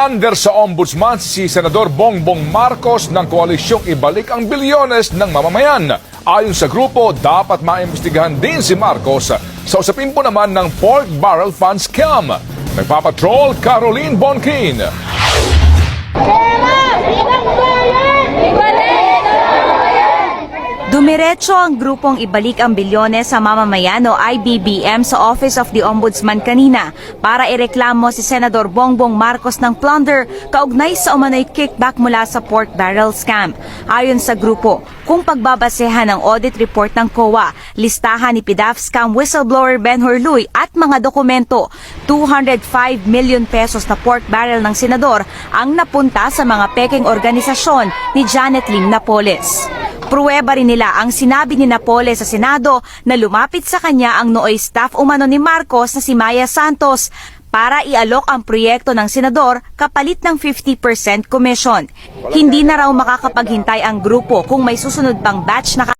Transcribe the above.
Under sa ombudsman si Senador Bongbong Marcos ng koalisyong ibalik ang bilyones ng mamamayan. Ayon sa grupo, dapat maimbestigahan din si Marcos sa usapin po naman ng pork barrel fund scam. Nagpapatrol, Caroline Bonkin. Dumiretso ang grupong ibalik ang bilyones sa mamamayan o IBBM sa Office of the Ombudsman kanina para ireklamo si Senador Bongbong Marcos ng plunder kaugnay sa umano'y kickback mula sa pork barrel scam. Ayon sa grupo, kung pagbabasehan ng audit report ng COA, listahan ni PDAF scam whistleblower Ben Hurluy at mga dokumento, 205 million pesos na pork barrel ng senador ang napunta sa mga peking organisasyon ni Janet Lim Napoles. Pruweba rin nila ang sinabi ni Napoles sa Senado na lumapit sa kanya ang nooy staff umano ni Marcos na si Maya Santos para ialok ang proyekto ng senador kapalit ng 50% commission. Hindi na raw makakapaghintay ang grupo kung may susunod pang batch na